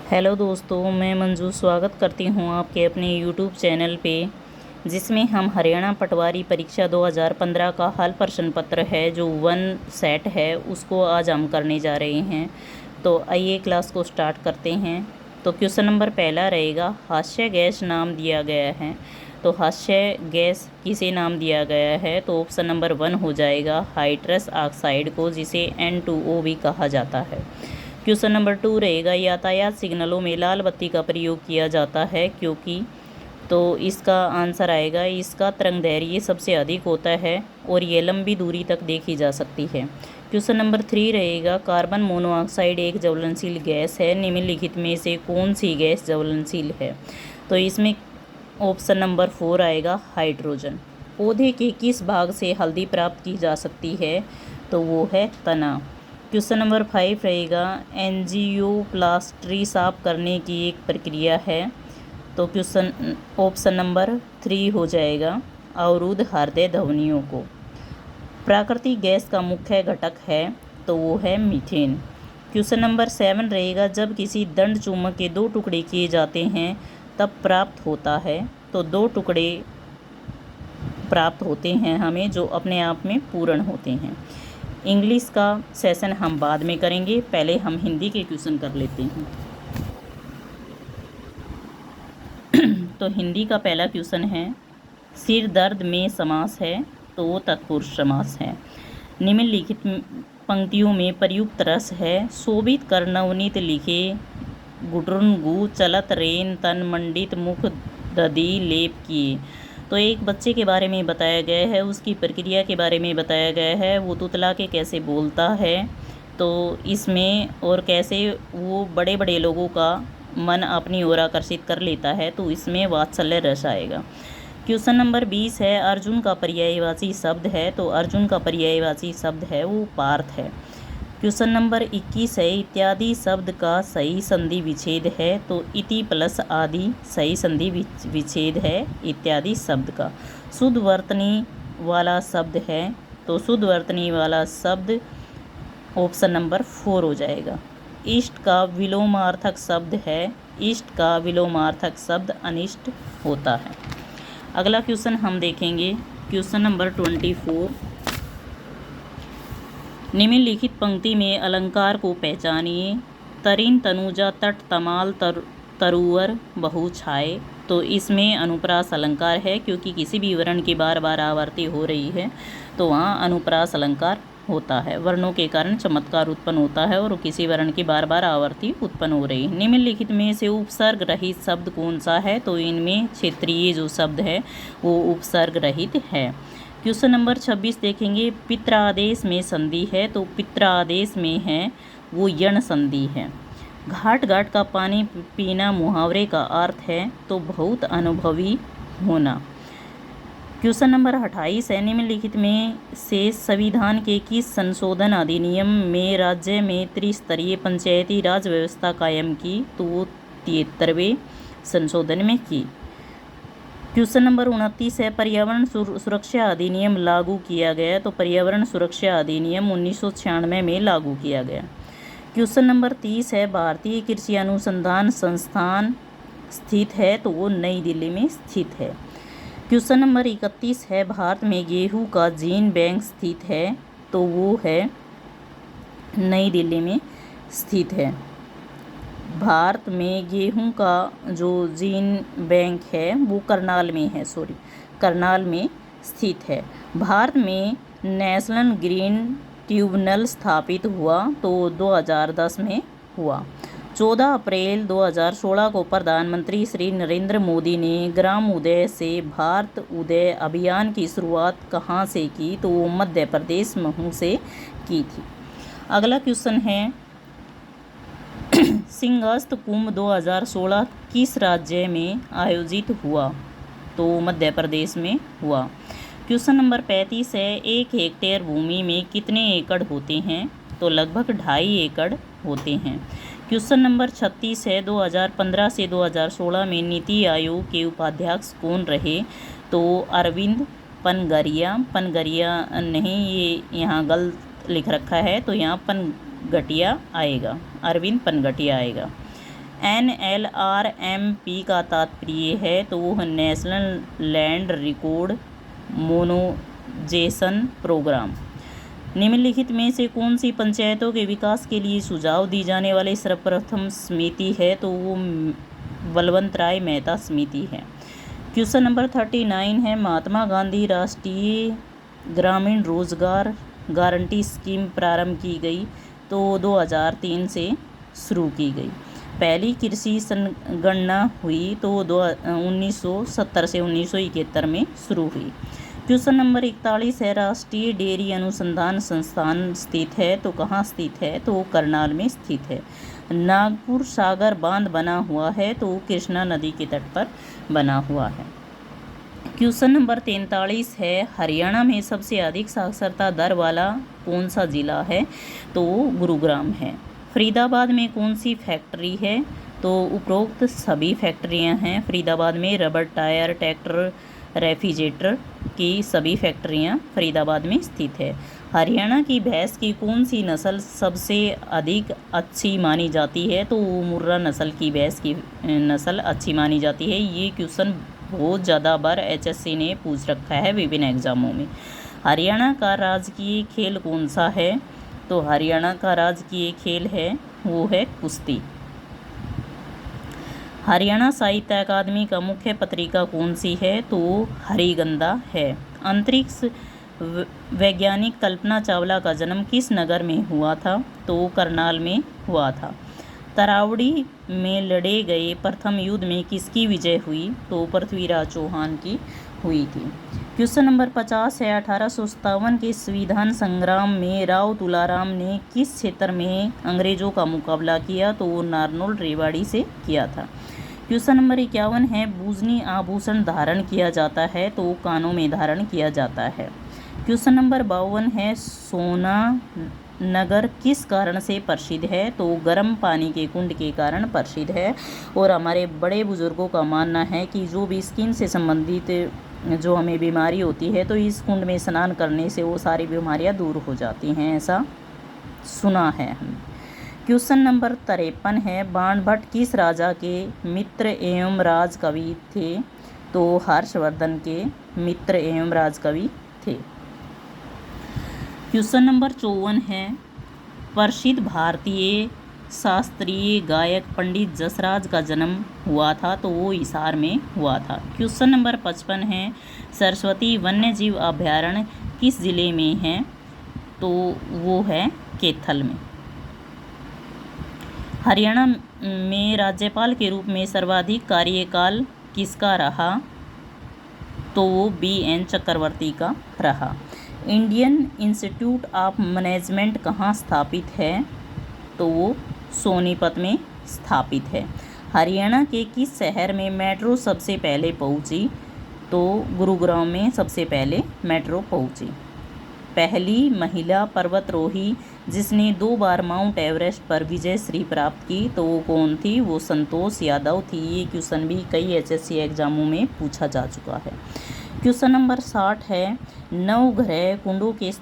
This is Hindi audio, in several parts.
हेलो दोस्तों, मैं मंजू स्वागत करती हूँ आपके अपने यूट्यूब चैनल पे, जिसमें हम हरियाणा पटवारी परीक्षा 2015 का हल प्रश्न पत्र है जो 1 सेट है उसको आज हम करने जा रहे हैं। तो आइए क्लास को स्टार्ट करते हैं। तो क्वेश्चन नंबर पहला रहेगा, हास्य गैस नाम दिया गया है। तो हास्य गैस किसे नाम दिया गया है? तो ऑप्शन नंबर 1 हो जाएगा हाइड्रस ऑक्साइड को, जिसे N2O भी कहा जाता है। क्वेश्चन नंबर 2 रहेगा, यातायात सिग्नलों में लाल बत्ती का प्रयोग किया जाता है क्योंकि। तो इसका आंसर आएगा, इसका तरंगदैर्घ्य सबसे अधिक होता है और ये लंबी दूरी तक देखी जा सकती है। क्वेश्चन नंबर 3 रहेगा, कार्बन मोनोऑक्साइड एक ज्वलनशील गैस है, निम्नलिखित में से कौन सी गैस ज्वलनशील है? तो इसमें ऑप्शन नंबर 4 आएगा हाइड्रोजन। पौधे के किस भाग से हल्दी प्राप्त की जा सकती है? तो वो है तना। क्वेश्चन नंबर 5 रहेगा, एंजियोप्लास्टी साफ करने की एक प्रक्रिया है। तो क्वेश्चन ऑप्शन नंबर 3 हो जाएगा अवरुद्ध हृदय ध्वनियों को। प्राकृतिक गैस का मुख्य घटक है, तो वो है मीथेन। क्वेश्चन नंबर 7 रहेगा, जब किसी दंड चुम्बक के 2 टुकड़े किए जाते हैं तब प्राप्त होता है। तो 2 टुकड़े प्राप्त होते हैं हमें जो अपने आप में पूर्ण होते हैं। इंग्लिश का सेशन हम बाद में करेंगे, पहले हम हिंदी के क्वेश्चन कर लेते हैं। तो हिंदी का पहला क्वेश्चन है, सिर दर्द में समास है, तो वो तत्पुरुष समास है। निम्नलिखित पंक्तियों में प्रयुक्त रस है, शोभित कर नवनीत लिखे गुटरुंगु चलत रेन तन मंडित मुख दधी लेप किए। तो एक बच्चे के बारे में बताया गया है, उसकी प्रक्रिया के बारे में बताया गया है, वो तुतला के कैसे बोलता है, तो इसमें और कैसे वो बड़े बड़े लोगों का मन अपनी ओर आकर्षित कर लेता है, तो इसमें वात्सल्य रस आएगा। क्वेश्चन नंबर 20 है, अर्जुन का पर्यायवाची शब्द है। तो अर्जुन का पर्यायवाची शब्द है वो पार्थ है। क्वेश्चन नंबर 21 है, इत्यादि शब्द का सही संधि विच्छेद है। तो इति प्लस आदि सही संधि विच्छेद है इत्यादि शब्द का। शुद्ध वर्तनी वाला शब्द है, तो शुद्ध वर्तनी वाला शब्द ऑप्शन नंबर 4 हो जाएगा। इष्ट का विलोमार्थक शब्द है, इष्ट का विलोमार्थक शब्द अनिष्ट होता है। अगला क्वेश्चन हम देखेंगे, क्वेश्चन नंबर 24, निम्नलिखित पंक्ति में अलंकार को पहचानिए। तरिन तनुजा तट तमाल तरुवर बहु छाए। तो इसमें अनुप्रास अलंकार है, क्योंकि किसी भी वर्ण की बार बार आवर्ती हो रही है तो वहाँ अनुप्रास अलंकार होता है। वर्णों के कारण चमत्कार उत्पन्न होता है और किसी वर्ण की बार बार आवर्ती उत्पन्न हो रही है। निम्नलिखित में से उपसर्ग रहित शब्द कौन सा है? तो इनमें क्षेत्रीय जो शब्द है वो उपसर्ग रहित है। क्वेश्चन नंबर 26 देखेंगे, पित्रादेश में संधि है। तो पित्रादेश में है वो यण संधि है। घाट घाट का पानी पीना मुहावरे का अर्थ है, तो बहुत अनुभवी होना। क्वेश्चन नंबर 28 है, निम्नलिखित में से संविधान के किस संशोधन अधिनियम में राज्य में त्रिस्तरीय पंचायती राज व्यवस्था कायम की? तो वो 73वें संशोधन में की। क्वेश्चन नंबर 29 है, पर्यावरण सुरक्षा अधिनियम लागू किया गया। तो पर्यावरण सुरक्षा अधिनियम 1996 में लागू किया गया। क्वेश्चन नंबर 30 है, भारतीय कृषि अनुसंधान संस्थान स्थित है। तो वो नई दिल्ली में स्थित है। क्वेश्चन नंबर 31 है, भारत में गेहूं का जीन बैंक स्थित है। तो वो है नई दिल्ली में स्थित है। भारत में गेहूं का जो जीन बैंक है वो करनाल में है, करनाल में स्थित है। भारत में नेशनल ग्रीन ट्रिब्यूनल स्थापित हुआ, तो 2010 में हुआ। 14 अप्रैल 2016 को प्रधानमंत्री श्री नरेंद्र मोदी ने ग्राम उदय से भारत उदय अभियान की शुरुआत कहाँ से की? तो वो मध्य प्रदेश महू से की थी। अगला क्वेश्चन है, सिंहस्थ कुंभ 2016 किस राज्य में आयोजित हुआ? तो मध्य प्रदेश में हुआ। क्वेश्चन नंबर 35 है, 1 हेक्टेयर भूमि में कितने एकड़ होते हैं? तो लगभग 2.5 एकड़ होते हैं। क्वेश्चन नंबर 36 है, 2015 से 2016 में नीति आयोग के उपाध्यक्ष कौन रहे? तो अरविंद पनगरिया नहीं, ये यहाँ गलत लिख रखा है, तो यहाँ पनगटिया आएगा, अरविंद पनगटिया आएगा। NLRMP का तात्पर्य है तो वो नेशनल लैंड रिकॉर्ड मोनोजेशन प्रोग्राम। निम्नलिखित में से कौन सी पंचायतों के विकास के लिए सुझाव दी जाने वाली सर्वप्रथम समिति है तो वो बलवंत राय मेहता समिति है। क्वेश्चन नंबर 39 है, महात्मा गांधी राष्ट्रीय ग्रामीण रोजगार गारंटी स्कीम प्रारंभ की गई तो 2003 से शुरू की गई। पहली कृषि संगणना हुई तो 1970 से 1971 में शुरू हुई। क्वेश्चन नंबर 41 है, राष्ट्रीय डेयरी अनुसंधान संस्थान स्थित है तो कहाँ स्थित है तो करनाल में स्थित है। नागपुर सागर बांध बना हुआ है तो कृष्णा नदी के तट पर बना हुआ है। क्वेश्चन नंबर 43 है, हरियाणा में सबसे अधिक साक्षरता दर वाला कौन सा जिला है तो गुरुग्राम है। फरीदाबाद में कौन सी फैक्ट्री है तो उपरोक्त सभी फैक्ट्रियां हैं। फरीदाबाद में रबर टायर, ट्रैक्टर, रेफ्रिजरेटर की सभी फैक्ट्रियां फरीदाबाद में स्थित है। हरियाणा की भैंस की कौन सी नस्ल सबसे अधिक अच्छी मानी जाती है तो वो मुर्रा नस्ल की भैंस की नस्ल अच्छी मानी जाती है। ये क्वेश्चन बहुत ज़्यादा बार HSC ने पूछ रखा है विभिन्न एग्जामों में। हरियाणा का राजकीय खेल कौन सा है तो हरियाणा का राजकीय खेल है वो है कुश्ती। हरियाणा साहित्य अकादमी का मुख्य पत्रिका कौन सी है तो हरिगंधा है। अंतरिक्ष वैज्ञानिक कल्पना चावला का जन्म किस नगर में हुआ था तो करनाल में हुआ था। तरावड़ी में लड़े गए प्रथम युद्ध में किसकी विजय हुई तो पृथ्वीराज चौहान की हुई थी। क्वेश्चन नंबर 50 है, 1857 के संविधान संग्राम में राव तुलाराम ने किस क्षेत्र में अंग्रेजों का मुकाबला किया तो वो नारनौल रेवाड़ी से किया था। क्वेश्चन नंबर 51 है, बूजनी आभूषण धारण किया जाता है तो कानों में धारण किया जाता है। क्वेश्चन नंबर 52 है, सोना नगर किस कारण से प्रसिद्ध है तो गर्म पानी के कुंड के कारण प्रसिद्ध है। और हमारे बड़े बुजुर्गों का मानना है कि जो भी स्किन से संबंधित जो हमें बीमारी होती है तो इस कुंड में स्नान करने से वो सारी बीमारियां दूर हो जाती हैं, ऐसा सुना है हम। क्वेश्चन नंबर 53 है, बाणभट्ट किस राजा के मित्र एवं राजकवि थे तो हर्षवर्धन के मित्र एवं राजकवि थे। क्वेश्चन नंबर 54 है, प्रसिद्ध भारतीय शास्त्रीय गायक पंडित जसराज का जन्म हुआ था तो वो हिसार में हुआ था। क्वेश्चन नंबर 55 है, सरस्वती वन्यजीव अभयारण्य किस जिले में है तो वो है कैथल में। हरियाणा में राज्यपाल के रूप में सर्वाधिक कार्यकाल किसका रहा तो वो BN चक्रवर्ती का रहा। इंडियन इंस्टीट्यूट ऑफ मैनेजमेंट कहाँ स्थापित है तो वो सोनीपत में स्थापित है। हरियाणा के किस शहर में मेट्रो सबसे पहले पहुंची तो गुरुग्राम में सबसे पहले मेट्रो पहुंची। पहली महिला पर्वतारोही जिसने 2 बार माउंट एवरेस्ट पर विजयश्री प्राप्त की तो वो कौन थी वो संतोष यादव थी। ये क्वेश्चन भी कई HSC एग्जामों में पूछा जा चुका है। क्वेश्चन नंबर 60 है, नवग्रह कुंडों के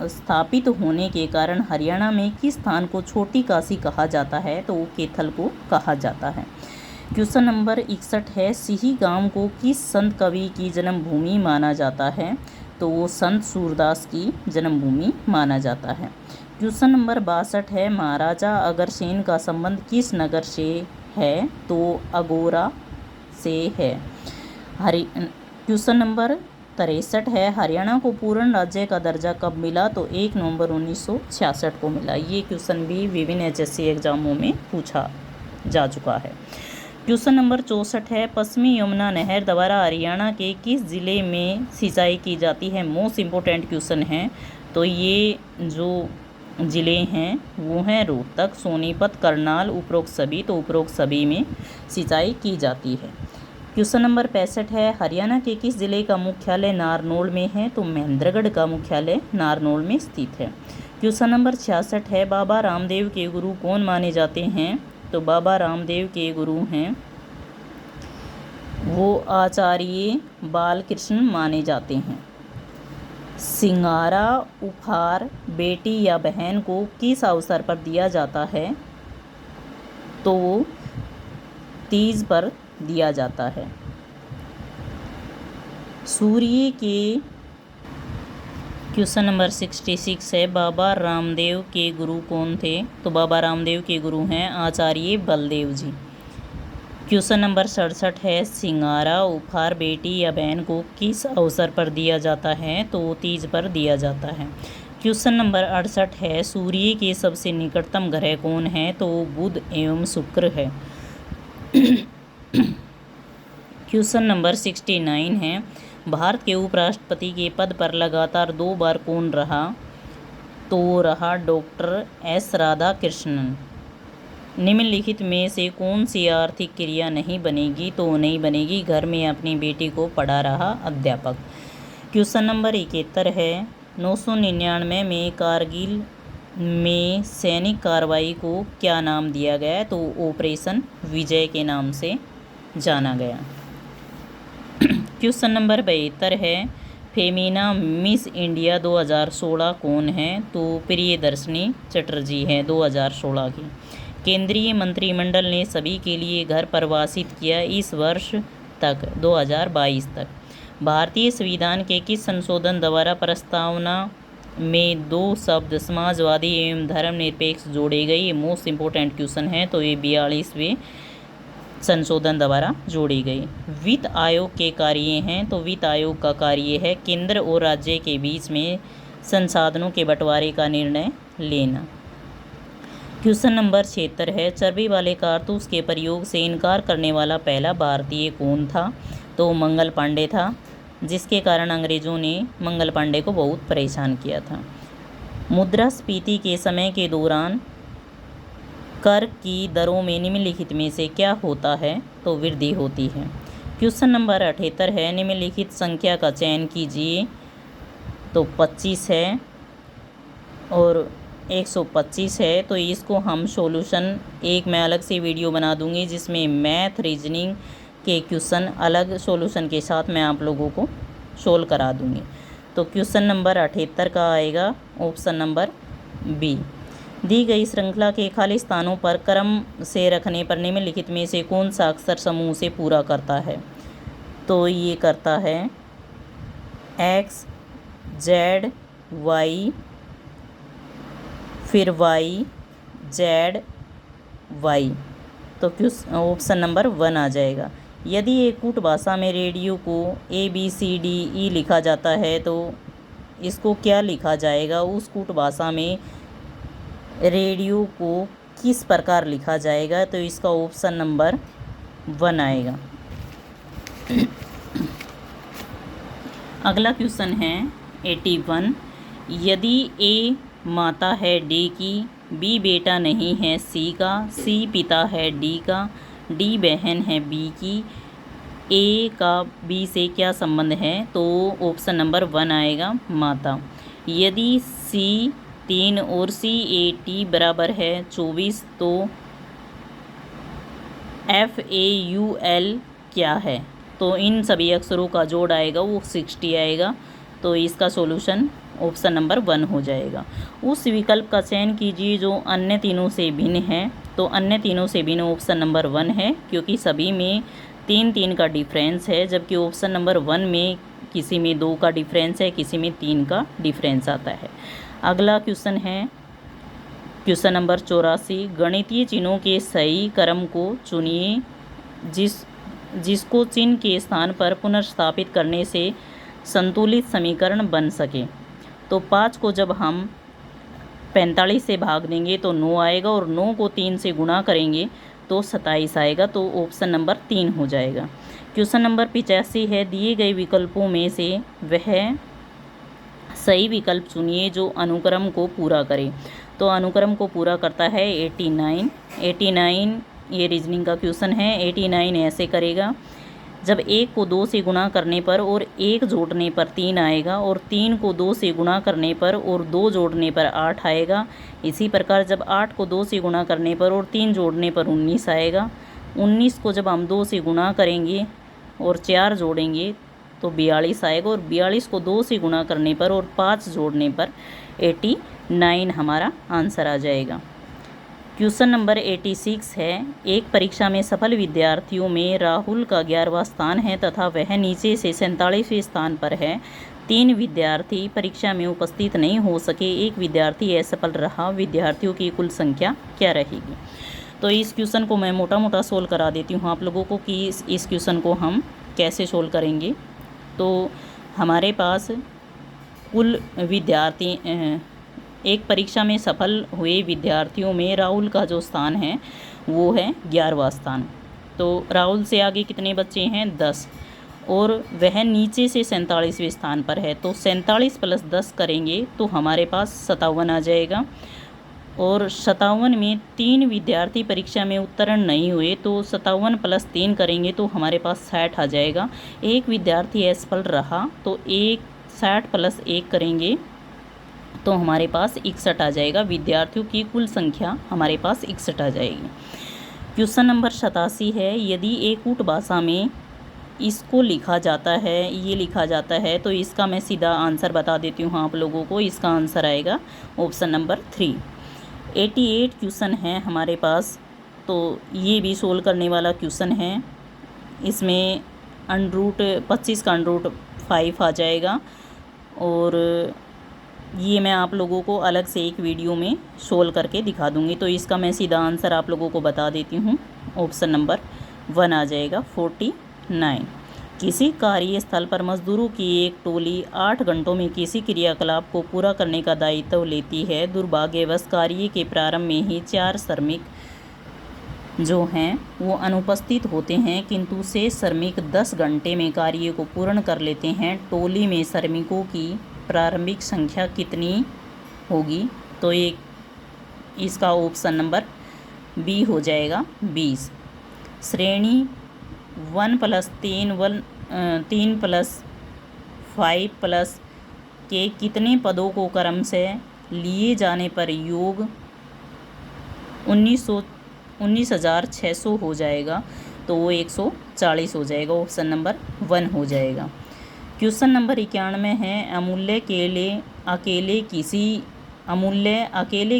स्थापित होने के कारण हरियाणा में किस स्थान को छोटी काशी कहा जाता है तो वो कैथल को कहा जाता है। क्वेश्चन नंबर 61 है, सिही गांव को किस संत कवि की जन्मभूमि माना जाता है तो वो संत सूरदास की जन्मभूमि माना जाता है। क्वेश्चन नंबर 62 है, महाराजा अग्रसेन का संबंध किस नगर से है तो अगोरा से है। क्वेश्चन नंबर 63 है, हरियाणा को पूर्ण राज्य का दर्जा कब मिला तो 1 नवंबर 1966 को मिला। ये क्वेश्चन भी विभिन्न HSC एग्जामों में पूछा जा चुका है। क्वेश्चन नंबर 64 है, पश्चिमी यमुना नहर द्वारा हरियाणा के किस जिले में सिंचाई की जाती है। मोस्ट इम्पोर्टेंट क्वेश्चन है तो ये जो ज़िले हैं वो हैं रोहतक, सोनीपत, करनाल, उपरोक्त सभी तो उपरोक्त सभी में सिंचाई की जाती है। क्वेश्चन नंबर 65 है, हरियाणा के किस जिले का मुख्यालय नारनौल में है तो महेंद्रगढ़ का मुख्यालय नारनौल में स्थित है। क्वेश्चन नंबर 66 है, बाबा रामदेव के गुरु कौन माने जाते हैं तो बाबा रामदेव के गुरु हैं वो आचार्य बालकृष्ण माने जाते हैं। सिंगारा उपहार बेटी या बहन को किस अवसर पर दिया जाता है तो वो तीज पर दिया जाता है। सूर्य के क्वेश्चन नंबर 66 है, बाबा रामदेव के गुरु कौन थे? तो बाबा रामदेव के गुरु हैं आचार्य बलदेव जी। क्वेश्चन नंबर 67 है, सिंगारा उपहार बेटी या बहन को किस अवसर पर दिया जाता है? तो तीज पर दिया जाता है। क्वेश्चन नंबर 68 है, सूर्य के सबसे निकटतम ग्रह कौन है? तो बुध एवं शुक्र है। क्वेश्चन नंबर 69 है, भारत के उपराष्ट्रपति के पद पर लगातार 2 बार कौन रहा? तो रहा डॉक्टर एस राधाकृष्णन। निम्नलिखित में से कौन सी आर्थिक क्रिया नहीं बनेगी? तो नहीं बनेगी घर में अपनी बेटी को पढ़ा रहा अध्यापक। क्वेश्चन नंबर 71 है, 999 में कारगिल में सैनिक कार्रवाई को क्या नाम दिया गया है? तो ऑपरेशन विजय के नाम से जाना गया। क्वेश्चन नंबर 72 है, फेमिना मिस इंडिया 2016 कौन है? तो प्रियदर्शनी चटर्जी है 2016 की। केंद्रीय मंत्रिमंडल ने सभी के लिए घर प्रवासित किया इस वर्ष तक 2022 तक। भारतीय संविधान के किस संशोधन द्वारा प्रस्तावना में 2 शब्द समाजवादी एवं धर्मनिरपेक्ष जोड़े गए? ये मोस्ट इम्पोर्टेंट क्वेश्चन है, तो ये 42वें संशोधन द्वारा जोड़ी गई। वित्त आयोग के कार्य हैं, तो वित्त आयोग का कार्य है केंद्र और राज्य के बीच में संसाधनों के बंटवारे का निर्णय लेना। क्वेश्चन नंबर 76 है, चर्बी वाले कारतूस के प्रयोग से इनकार करने वाला पहला भारतीय कौन था? तो मंगल पांडे था, जिसके कारण अंग्रेजों ने मंगल पांडे को बहुत परेशान किया था। मुद्रास्फीति के समय के दौरान कर की दरों में निम्नलिखित में से क्या होता है? तो वृद्धि होती है। क्वेश्चन नंबर 78 है, निम्नलिखित संख्या का चयन कीजिए। तो 25 है और 125 है, तो इसको हम सॉल्यूशन एक मैं अलग से वीडियो बना दूंगी जिसमें मैथ रीजनिंग के क्वेश्चन अलग सॉल्यूशन के साथ मैं आप लोगों को सोल्व करा दूंगी। तो क्वेश्चन नंबर 78 का आएगा ऑप्शन नंबर बी। दी गई श्रृंखला के खाली स्थानों पर क्रम से रखने पर निम्नलिखित में से कौन सा अक्षर समूह से पूरा करता है? तो ये करता है एक्स, जेड, वाई, फिर वाई, जेड, वाई। तो ऑप्शन नंबर 1 आ जाएगा। यदि एक कूट भाषा में रेडियो को ABCDE लिखा जाता है तो इसको क्या लिखा जाएगा? उस कूट भाषा में रेडियो को किस प्रकार लिखा जाएगा? तो इसका ऑप्शन नंबर 1 आएगा। अगला क्वेश्चन है 81, यदि A माता है D की, B बेटा नहीं है C का, C पिता है D का, D बहन है B की, A का B से क्या संबंध है? तो ऑप्शन नंबर 1 आएगा, माता। यदि C 3 और CAT बराबर है 24 तो FAUL क्या है? तो इन सभी अक्षरों का जोड़ आएगा वो 60 आएगा। तो इसका सॉल्यूशन ऑप्शन नंबर 1 हो जाएगा। उस विकल्प का चयन कीजिए जो अन्य तीनों से भिन्न है। तो अन्य तीनों से भिन्न ऑप्शन नंबर 1 है, क्योंकि सभी में 3 का डिफरेंस है, जबकि ऑप्शन नंबर 1 में किसी में 2 का डिफरेंस है, किसी में 3 का डिफरेंस आता है। अगला क्वेश्चन है क्वेश्चन नंबर 84, गणितीय चिन्हों के सही क्रम को चुनिए जिसको चिन्ह के स्थान पर पुनर्स्थापित करने से संतुलित समीकरण बन सके। तो 5 को जब हम 45 से भाग देंगे तो 9 आएगा और 9 को 3 से गुणा करेंगे तो 27 आएगा। तो ऑप्शन नंबर 3 हो जाएगा। क्वेश्चन नंबर 85 है, दिए गए विकल्पों में से वह सही विकल्प चुनिए जो अनुक्रम को पूरा करे। तो अनुक्रम को पूरा करता है 89 ये रीजनिंग का क्वेश्चन है। 89 ऐसे करेगा, जब 1 को 2 से गुणा करने पर और 1 जोड़ने पर 3 आएगा, और 3 को 2 से गुणा करने पर और 2 जोड़ने पर 8 आएगा। इसी प्रकार जब 8 को 2 से गुणा करने पर और 3 जोड़ने पर 19 आएगा। 19 को जब हम 2 से गुणा करेंगे और 4 जोड़ेंगे तो 42 आएगा, और 42 को 2 से गुणा करने पर और 5 जोड़ने पर 89 हमारा आंसर आ जाएगा। क्वेश्चन नंबर 86 है, एक परीक्षा में सफल विद्यार्थियों में राहुल का 11वां स्थान है तथा वह नीचे से 47वें स्थान पर है। 3 विद्यार्थी परीक्षा में उपस्थित नहीं हो सके, एक विद्यार्थी असफल रहा, विद्यार्थियों की कुल संख्या क्या रहेगी। तो इस क्वेश्चन को मैं मोटा मोटा सोल्व करा देती हूँ आप लोगों को कि इस क्वेश्चन को हम कैसे सोल्व करेंगे। तो हमारे पास कुल विद्यार्थी एक परीक्षा में सफल हुए विद्यार्थियों में राहुल का जो स्थान है वो है 11वां स्थान। तो राहुल से आगे कितने बच्चे हैं 10, और वह नीचे से 47वें स्थान पर है। तो 47 + 10 करेंगे तो हमारे पास 57 आ जाएगा, और 57 में 3 विद्यार्थी परीक्षा में उत्तीर्ण नहीं हुए, तो 57 + 3 करेंगे तो हमारे पास 60 आ जाएगा। एक विद्यार्थी असफल रहा तो 60 + 1 करेंगे तो हमारे पास 61 आ जाएगा। विद्यार्थियों की कुल संख्या हमारे पास 61 आ जाएगी। क्वेश्चन नंबर 87 है, यदि एक कूट भाषा में इसको लिखा जाता है, ये लिखा जाता है, तो इसका मैं सीधा आंसर बता देती हूँ आप लोगों को। इसका आंसर आएगा ऑप्शन नंबर 3। 88 क्वेश्चन है हमारे पास, तो ये भी सोल्व करने वाला क्वेश्चन है। इसमें √25 का √5 आ जाएगा, और ये मैं आप लोगों को अलग से एक वीडियो में सोल्व करके दिखा दूंगी। तो इसका मैं सीधा आंसर आप लोगों को बता देती हूँ। ऑप्शन नंबर 1 आ जाएगा 49। किसी कार्यस्थल पर मजदूरों की एक टोली 8 घंटों में किसी क्रियाकलाप को पूरा करने का दायित्व लेती है। दुर्भाग्यवश कार्य के प्रारंभ में ही 4 श्रमिक जो हैं वो अनुपस्थित होते हैं, किंतु से श्रमिक 10 घंटे में कार्य को पूर्ण कर लेते हैं। टोली में श्रमिकों की प्रारंभिक संख्या कितनी होगी। तो एक इसका ऑप्शन नंबर बी हो जाएगा 20। श्रेणी 1 + 3 + 5 के कितने पदों को क्रम से लिए जाने पर योग 19,600 हो जाएगा। तो वो 140 हो जाएगा। ऑप्शन नंबर 1 हो जाएगा। क्वेश्चन नंबर 91 है, अमूल्य अकेले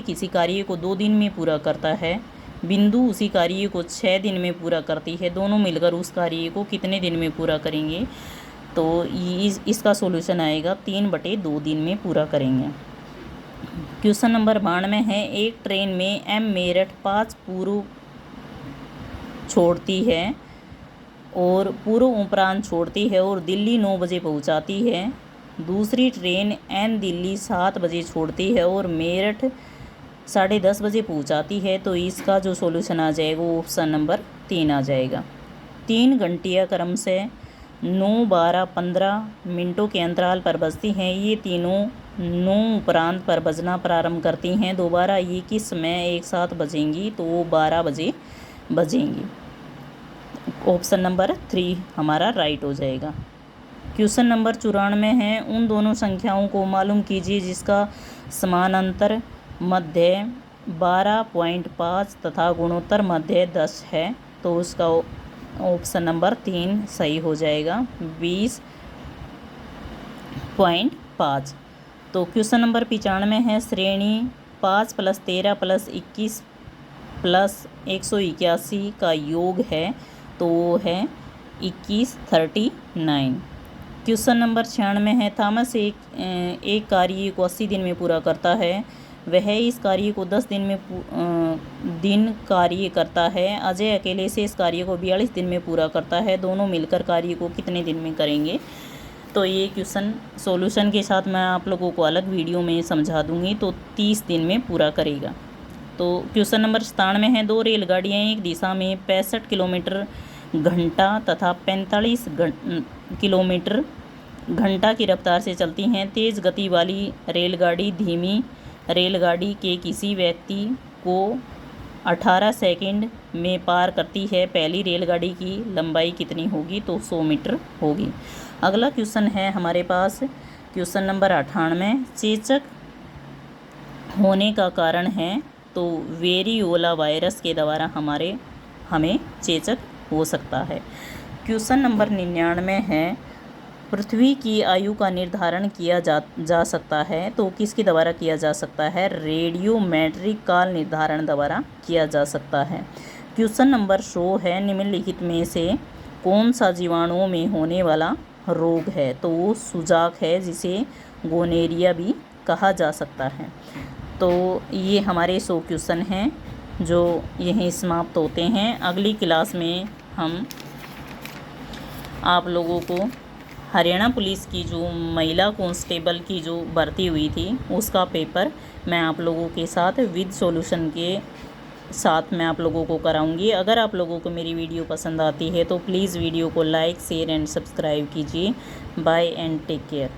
किसी कार्य को 2 दिन में पूरा करता है, बिंदु उसी कार्य को 6 दिन में पूरा करती है, दोनों मिलकर उस कार्य को कितने दिन में पूरा करेंगे। तो इसका सॉल्यूशन आएगा 3/2 दिन में पूरा करेंगे। क्वेश्चन नंबर 92 है, एक ट्रेन में एम मेरठ 5 पूर्व छोड़ती है और पूर्व उपरांत छोड़ती है और दिल्ली 9 बजे पहुंचाती है। दूसरी ट्रेन एन दिल्ली 7 बजे छोड़ती है और मेरठ 10:30 बजे पहुंचाती है। तो इसका जो सॉल्यूशन आ जाएगा वो ऑप्शन नंबर 3 आ जाएगा। 3 घंटियाँ क्रम से 9, 12, 15 मिनटों के अंतराल पर बजती हैं। ये तीनों 9 उपरांत पर बजना प्रारंभ करती हैं। दोबारा ये किस समय एक साथ बजेंगी, तो वो 12 बजे बजेंगी। ऑप्शन नंबर 3 हमारा राइट हो जाएगा। क्वेश्चन नंबर 94 है, उन दोनों संख्याओं को मालूम कीजिए जिसका समानांतर मध्य 12.5 तथा गुणोत्तर मध्य 10 है। तो उसका ऑप्शन नंबर 3 सही हो जाएगा 20.5। तो क्वेश्चन नंबर 95 है, श्रेणी 5 + 13 + 21 + 181 का योग है। तो वो है 2139। क्वेश्चन नंबर 96 है, थॉमस एक कार्य को 80 दिन में पूरा करता है, वह इस कार्य को 10 दिन कार्य करता है। अजय अकेले से इस कार्य को 42 दिन में पूरा करता है, दोनों मिलकर कार्य को कितने दिन में करेंगे। तो ये क्वेश्चन सॉल्यूशन के साथ मैं आप लोगों को अलग वीडियो में समझा दूंगी। तो 30 दिन में पूरा करेगा। तो क्वेश्चन नंबर 97 है, 2 रेलगाड़ियाँ एक दिशा में 65 किलोमीटर घंटा तथा 45 किलोमीटर घंटा की रफ्तार से चलती हैं। तेज़ गति वाली रेलगाड़ी धीमी रेलगाड़ी के किसी व्यक्ति को 18 सेकंड में पार करती है। पहली रेलगाड़ी की लंबाई कितनी होगी, तो 100 मीटर होगी। अगला क्वेश्चन है हमारे पास क्वेश्चन नंबर 98, चेचक होने का कारण है। तो वेरियोला वायरस के द्वारा हमें चेचक हो सकता है। क्वेश्चन नंबर 99 है, पृथ्वी की आयु का निर्धारण किया जा सकता है तो किसके द्वारा किया जा सकता है? रेडियोमेट्रिक काल निर्धारण द्वारा किया जा सकता है। क्वेश्चन नंबर 100 है, निम्नलिखित में से कौन सा जीवाणुओं में होने वाला रोग है? तो वो सुजाक है, जिसे गोनेरिया भी कहा जा सकता है। तो ये हमारे 100 क्वेश्चन हैं जो यहीं समाप्त होते हैं। अगली क्लास में हम आप लोगों को हरियाणा पुलिस की जो महिला कांस्टेबल की जो भर्ती हुई थी उसका पेपर मैं आप लोगों के साथ विद सॉल्यूशन के साथ मैं आप लोगों को कराऊंगी। अगर आप लोगों को मेरी वीडियो पसंद आती है तो प्लीज़ वीडियो को लाइक, शेयर एंड सब्सक्राइब कीजिए। Bye and take care.